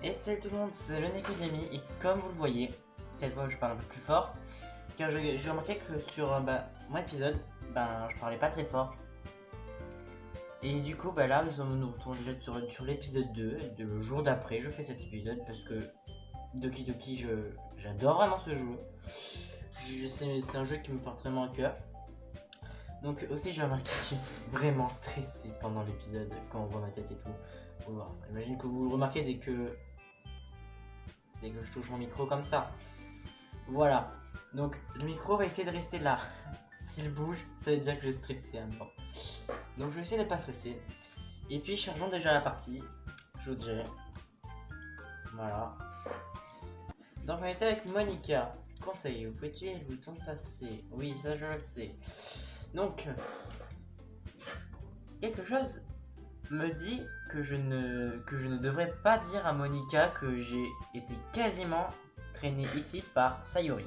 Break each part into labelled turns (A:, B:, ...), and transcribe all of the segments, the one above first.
A: Et salut tout le monde, c'est le Nekojami et comme vous le voyez, cette fois je parle un peu plus fort car j'ai remarqué que sur mon épisode, je parlais pas très fort. Et du coup là nous retournons déjà sur l'épisode 2, le jour d'après je fais cet épisode parce que Doki Doki j'adore vraiment ce jeu. C'est un jeu qui me porte vraiment à cœur. Donc aussi j'ai remarqué que j'étais vraiment stressé pendant l'épisode quand on voit ma tête et tout. Voilà. Imagine que vous le remarquez dès que je touche mon micro comme ça. Voilà. Donc le micro va essayer de rester là. S'il bouge, ça veut dire que je suis stressé un peu. Donc je vais essayer de ne pas stresser. Et puis chargeons déjà la partie. Je vous dirai. Voilà. Donc on était avec Monica. Conseil, vous pouvez tuer le bouton passer. Oui, ça je le sais. Donc quelque chose me dit que je ne devrais pas dire à Monica que j'ai été quasiment traîné ici par Sayuri.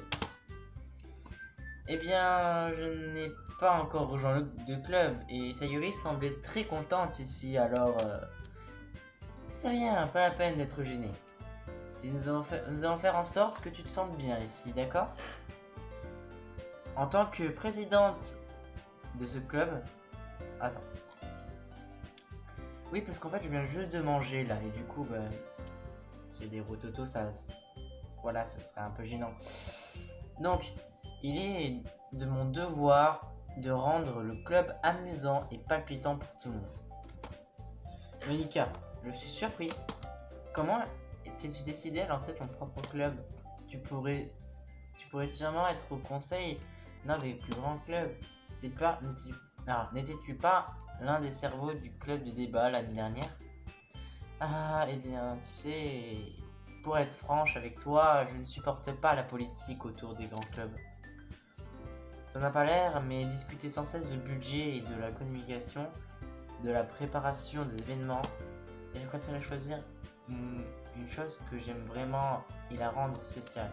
A: Eh bien, je n'ai pas encore rejoint le club et Sayuri semblait très contente ici, alors c'est rien, pas la peine d'être gêné. Nous allons faire en sorte que tu te sentes bien ici, d'accord? En tant que présidente de ce club... Attends. Oui, parce qu'en fait, je viens juste de manger là, et du coup, c'est des rototos, voilà, ça serait un peu gênant. Donc, il est de mon devoir de rendre le club amusant et palpitant pour tout le monde. Monica, je suis surpris. Comment t'es-tu décidé à lancer ton propre club? Tu pourrais sûrement être au conseil d'un des plus grands clubs. N'étais-tu pas l'un des cerveaux du club de débat l'année dernière? Ah, eh bien, tu sais, pour être franche avec toi, je ne supporte pas la politique autour des grands clubs. Ça n'a pas l'air, mais discuter sans cesse de budget et de la communication, de la préparation des événements, et je préférais choisir une chose que j'aime vraiment et la rendre spéciale.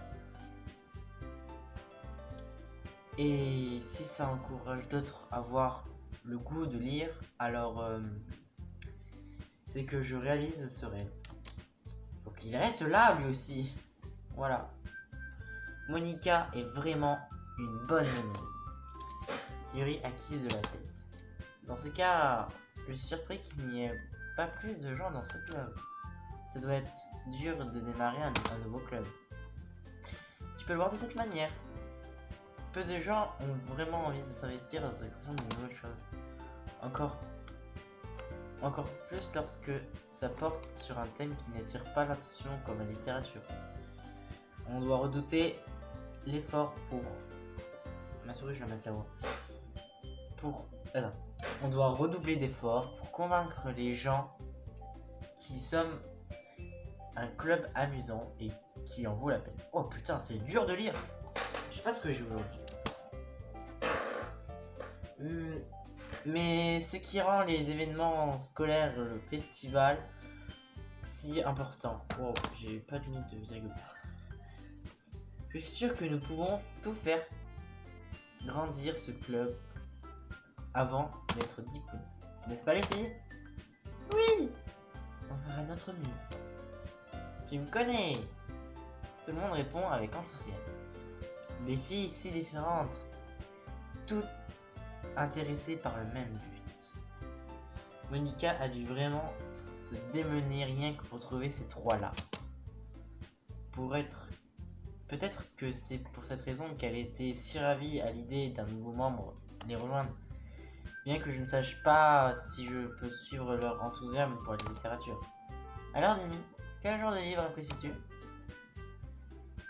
A: Et si ça encourage d'autres à avoir le goût de lire, alors c'est que je réalise ce rêve. Faut qu'il reste là lui aussi. Voilà. Monica est vraiment une bonne meneuse. Yuri acquise de la tête. Dans ce cas, je suis surpris qu'il n'y ait pas plus de gens dans ce club. Ça doit être dur de démarrer un nouveau club. Tu peux le voir de cette manière. Peu de gens ont vraiment envie de s'investir dans cette question de nouvelles choses. Encore plus lorsque ça porte sur un thème qui n'attire pas l'attention comme la littérature. On doit redouter l'effort pour... Ma souris, je vais la mettre là-haut. On doit redoubler d'efforts pour convaincre les gens qui sommes un club amusant et qui en vaut la peine. Oh putain, c'est dur de lire. Je sais pas ce que j'ai aujourd'hui. Mais ce qui rend les événements scolaires, le festival, si important. Wow, j'ai pas de limite de virgule. Je suis sûr que nous pouvons tout faire grandir ce club avant d'être diplômé. N'est-ce pas les filles? Oui! On fera notre mieux. Tu me connais? Tout le monde répond avec enthousiasme. Des filles si différentes, toutes intéressées par le même but. Monica a dû vraiment se démener rien que pour trouver ces trois-là. Peut-être que c'est pour cette raison qu'elle était si ravie à l'idée d'un nouveau membre les rejoindre. Bien que je ne sache pas si je peux suivre leur enthousiasme pour la littérature. Alors Dimi, quel genre de livre apprécies-tu?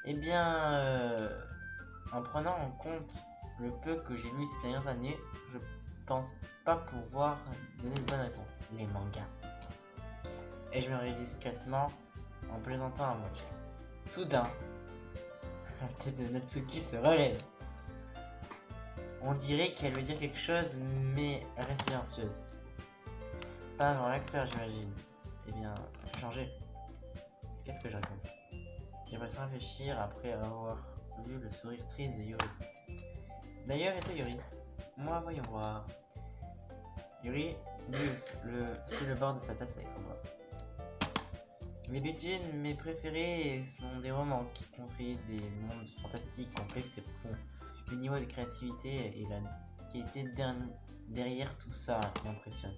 A: Eh bien, en prenant en compte le peu que j'ai lu ces dernières années, je pense pas pouvoir donner de bonnes réponses. Les mangas. Et je me réveille discrètement en plaisantant à moitié. Soudain, la tête de Natsuki se relève. On dirait qu'elle veut dire quelque chose, mais elle reste silencieuse. Pas avant l'acteur, j'imagine. Eh bien, ça peut changer. Qu'est-ce que je raconte? J'aimerais sans réfléchir après avoir vu le sourire triste de Yuri. D'ailleurs, et toi Yuri? Moi, voyons voir. Yuri sur le bord de sa tasse avec son doigt. D'habitude, mes préférés sont des romans qui confient des mondes fantastiques, complexes et profonds. Le niveau de créativité et la qualité derrière tout ça m'impressionne.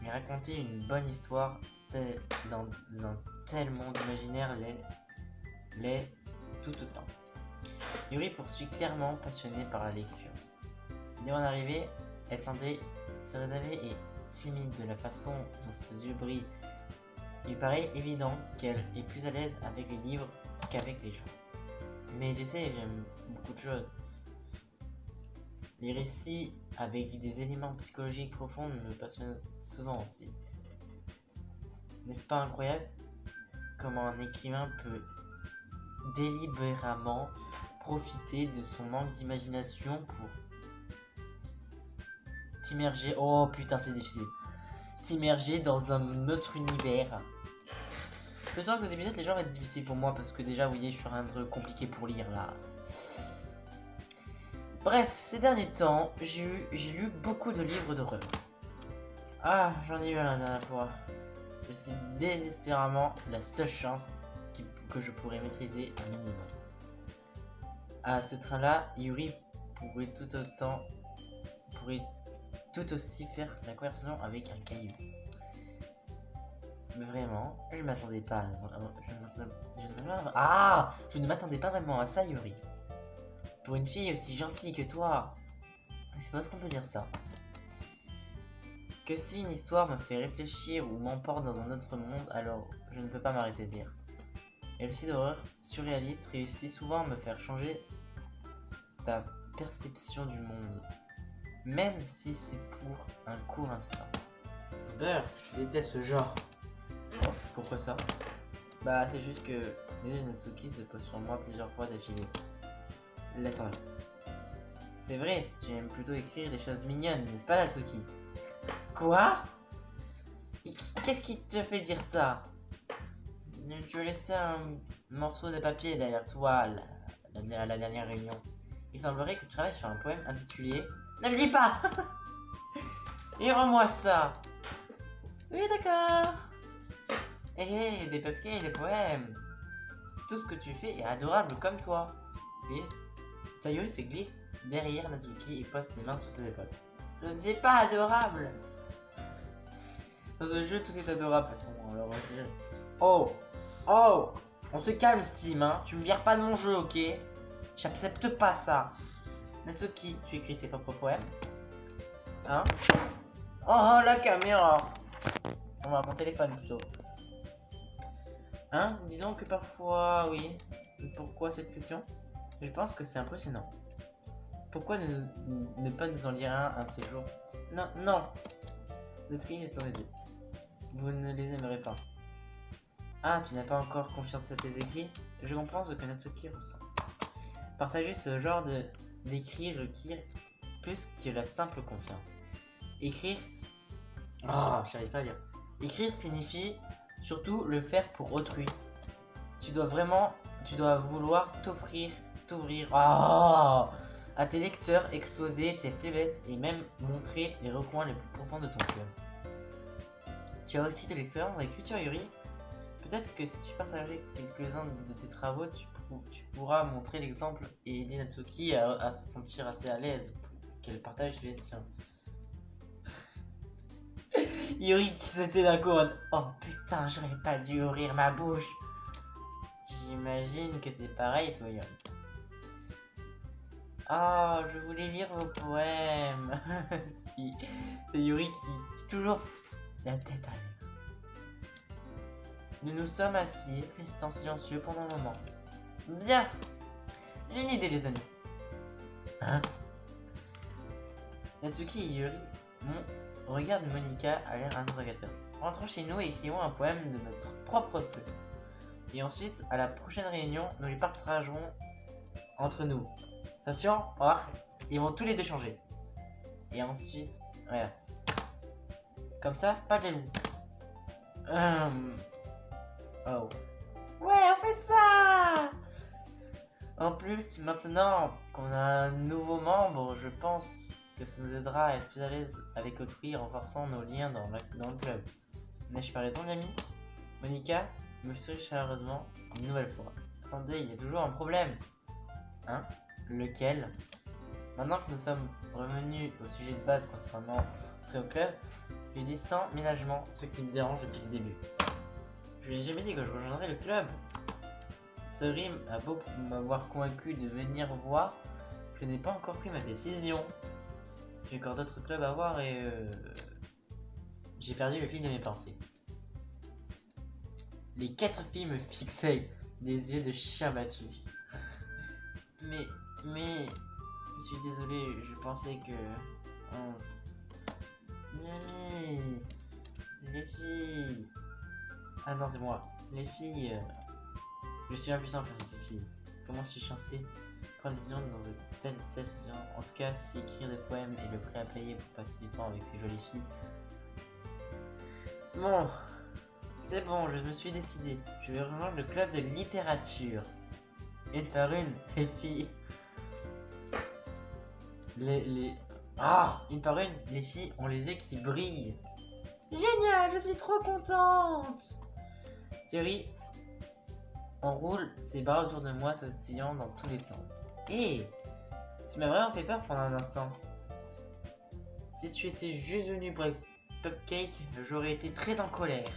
A: Mais raconter une bonne histoire dans un tel monde imaginaire l'est tout autant. Yuri poursuit clairement passionnée par la lecture. Dès mon arrivée, elle semblait se réserver et timide de la façon dont ses yeux brillent. Il paraît évident qu'elle est plus à l'aise avec les livres qu'avec les gens. Mais tu sais, j'aime beaucoup de choses. Les récits avec des éléments psychologiques profonds me passionnent souvent aussi. N'est-ce pas incroyable comment un écrivain peut délibérément profiter de son manque d'imagination pour t'immerger... Oh putain, c'est difficile. T'immerger dans un autre univers. Je sens que cet épisode, les gens vont être difficile pour moi parce que déjà, vous voyez, je suis un truc compliqué pour lire là. Bref, ces derniers temps, j'ai lu beaucoup de livres d'horreur. Ah, j'en ai eu un la dernière fois. C'est désespérément la seule chance que je pourrais maîtriser un minimum. À ce train-là, Yuri pourrait tout aussi faire la conversation avec un caillou. Mais vraiment, je ne m'attendais pas. Je ne m'attendais pas vraiment à ça, Yuri. Pour une fille aussi gentille que toi, je sais pas ce qu'on peut dire ça. Que si une histoire me fait réfléchir ou m'emporte dans un autre monde, alors je ne peux pas m'arrêter de lire. Les récits d'horreur surréalistes réussissent souvent à me faire changer ta perception du monde, même si c'est pour un court instant. Beurre, je déteste ce genre. Oh, pourquoi ça? Bah c'est juste que les yeux de Natsuki se posent sur moi plusieurs fois d'affilée. Laisse en C'est vrai, tu aimes plutôt écrire des choses mignonnes, n'est-ce pas Natsuki? Quoi? Qu'est-ce qui te fait dire ça? Tu as laissé un morceau de papier derrière toi à la dernière réunion. Il semblerait que tu travailles sur un poème intitulé... Ne le dis pas. Et rends-moi ça. Oui d'accord. Hé, des papiers et des poèmes. Tout ce que tu fais est adorable comme toi. Sayuri se glisse derrière Natsuki et pose ses mains sur ses épaules. Je ne dis pas adorable. Dans ce jeu, tout est adorable de toute façon. Alors, oh, on se calme, Steam, hein. Tu me vires pas de mon jeu, ok? J'accepte pas ça. Natsuki, tu écris tes propres poèmes? Hein? Oh, la caméra. On va mon téléphone plutôt. Hein? Disons que parfois, oui. Pourquoi cette question? Je pense que c'est impressionnant. Pourquoi ne pas nous en lire un de ces jours? Non. Natsuki tourne les yeux. Vous ne les aimerez pas. Ah, tu n'as pas encore confiance à tes écrits? Je comprends ce que Natsuki ressent. Partager ce genre d'écrit requiert plus que la simple confiance. Écrire... Oh, j'arrive pas à lire. Écrire signifie surtout le faire pour autrui. Tu dois vouloir t'ouvrir à tes lecteurs, exposer tes faiblesses et même montrer les recoins les plus profonds de ton cœur. Tu as aussi de l'expérience dans l'écriture, Yuri. Peut-être que si tu partageais quelques-uns de tes travaux, tu pourras montrer l'exemple et aider Natsuki à se sentir assez à l'aise pour qu'elle partage les siens. Yuri qui se tait d'un coup. Oh putain, j'aurais pas dû ouvrir ma bouche. J'imagine que c'est pareil pour Yuri. Ah, je voulais lire vos poèmes. C'est Yuri qui toujours la tête à l'air. Nous nous sommes assis, restant silencieux pendant un moment. Bien. J'ai une idée, les amis. Hein? Natsuki et Yuri regardent Monika à l'air interrogateur. Rentrons chez nous et écrivons un poème de notre propre peu. Et ensuite, à la prochaine réunion, nous les partagerons entre nous. Attention, ils vont tous les deux changer. Et ensuite, voilà. Comme ça, pas de jaloux. Oh. Ouais, on fait ça! En plus, maintenant qu'on a un nouveau membre, je pense que ça nous aidera à être plus à l'aise avec autrui, renforçant nos liens dans le club. N'ai-je pas raison, l'ami? Monika me sourit chaleureusement une nouvelle fois. Attendez, il y a toujours un problème. Hein? Lequel? Maintenant que nous sommes revenus au sujet de base concernant entrer au club, je lui dis sans ménagement ce qui me dérange depuis le début. Je lui ai jamais dit que je rejoindrais le club. Sori a beau m'avoir convaincu de venir voir, je n'ai pas encore pris ma décision. J'ai encore d'autres clubs à voir et j'ai perdu le fil de mes pensées. Les 4 filles me fixaient des yeux de chien battu. Mais, je suis désolé, je pensais que... Yami, les filles... Ah non, c'est moi. Les filles... Je suis impuissant face à ces filles. Comment je suis chanceux? Prendre des décisions dans cette situation. En tout cas, si écrire des poèmes est le prêt à payer pour passer du temps avec ces jolies filles. Bon, c'est bon, je me suis décidé. Je vais rejoindre le club de littérature. Une par une, les filles. Une par une, les filles ont les yeux qui brillent. Génial, je suis trop contente. Thierry enroule ses bras autour de moi, sautillant dans tous les sens. Hé, tu m'as vraiment fait peur pendant un instant. Si tu étais juste venu pour Cupcake, j'aurais été très en colère.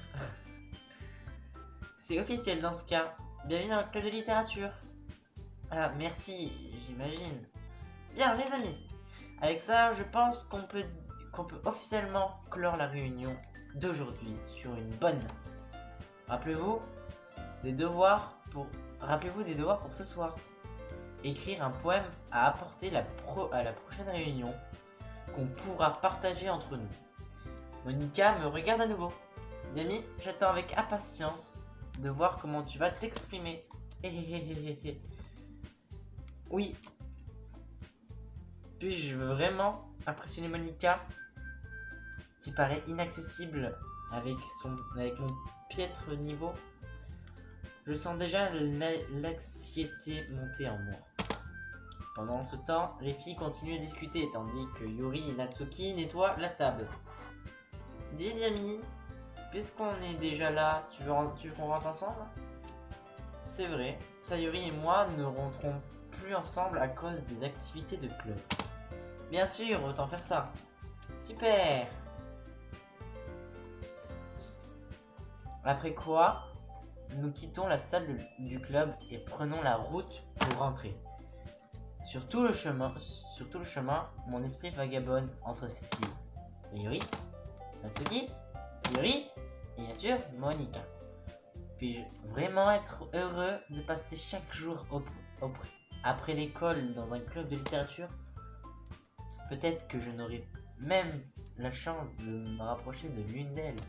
A: C'est officiel dans ce cas. Bienvenue dans le club de littérature. Ah, merci, j'imagine. Bien, les amis. Avec ça, je pense qu'on peut officiellement clore la réunion d'aujourd'hui sur une bonne note. Rappelez-vous des devoirs pour ce soir. Écrire un poème à apporter à la prochaine réunion qu'on pourra partager entre nous. Monika me regarde à nouveau. Yami, j'attends avec impatience de voir comment tu vas t'exprimer. Oui. Puis-je vraiment impressionner Monika, qui paraît inaccessible avec mon piètre niveau? Je sens déjà l'anxiété monter en moi. Pendant ce temps, les filles continuent à discuter tandis que Yuri et Natsuki nettoient la table. Dis Yami, puisqu'on est déjà là, tu veux qu'on rentre ensemble? C'est vrai, Sayuri et moi ne rentrons plus ensemble à cause des activités de club. Bien sûr, autant faire ça. Super! Après quoi, nous quittons la salle du club et prenons la route pour rentrer. Sur tout le chemin, mon esprit vagabonde entre ces filles. Sayuri, Natsuki, Yuri et bien sûr Monika. Puis-je vraiment être heureux de passer chaque jour après l'école dans un club de littérature? Peut-être que je n'aurai même la chance de me rapprocher de l'une d'elles.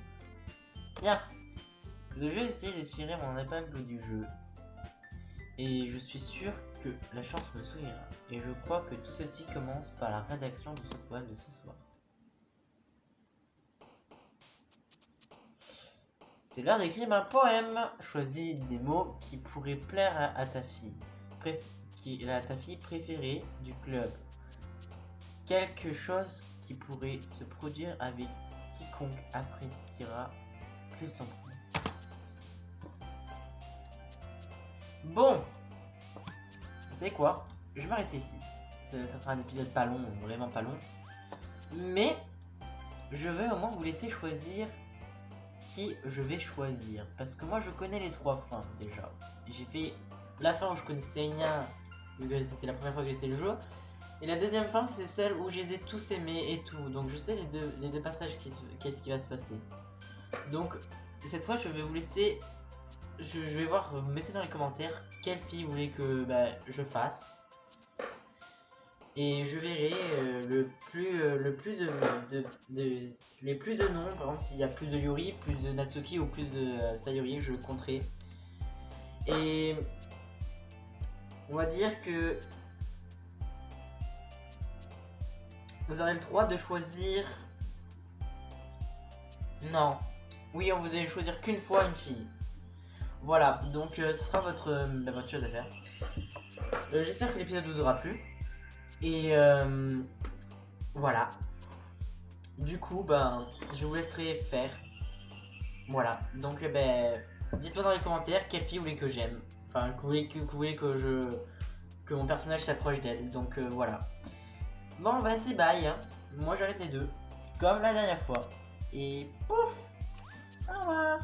A: Bien, je vais juste essayer de tirer mon épingle du jeu. Et je suis sûr que la chance me sourira. Et je crois que tout ceci commence par la rédaction de ce poème de ce soir. C'est l'heure d'écrire un poème. Choisis des mots qui pourraient plaire à ta fille. Ta fille préférée du club. Quelque chose qui pourrait se produire avec quiconque appréciera plus son prix. Bon, vous savez quoi? Je vais m'arrêter ici. Ça fera un épisode pas long, vraiment pas long. Mais je vais au moins vous laisser choisir qui je vais choisir. Parce que moi je connais les 3 fins déjà. J'ai fait la fin où je connaissais rien, vu que c'était la première fois que j'essayais le jeu. Et la deuxième fin, c'est celle où je les ai tous aimés et tout. Donc je sais les deux passages qu'est-ce qui va se passer. Donc cette fois, je vais vous laisser. Je vais voir, mettez dans les commentaires quelle fille vous voulez que je fasse. Et je verrai les plus de noms. Par exemple, s'il y a plus de Yuri, plus de Natsuki ou plus de Sayuri, je le compterai. Et on va dire que vous aurez le droit de choisir. Non. Oui, on vous allez choisir qu'une fois une fille. Voilà, donc ce sera votre chose à faire. J'espère que l'épisode vous aura plu. Et voilà. Du coup, ben, je vous laisserai faire. Voilà. Donc, ben, dites-moi dans les commentaires quelle fille vous voulez que j'aime. Enfin, que vous voulez que mon personnage s'approche d'elle. Donc, voilà. Bon, ben, c'est bye. Hein. Moi, j'arrête les deux. Comme la dernière fois. Et pouf! Au revoir!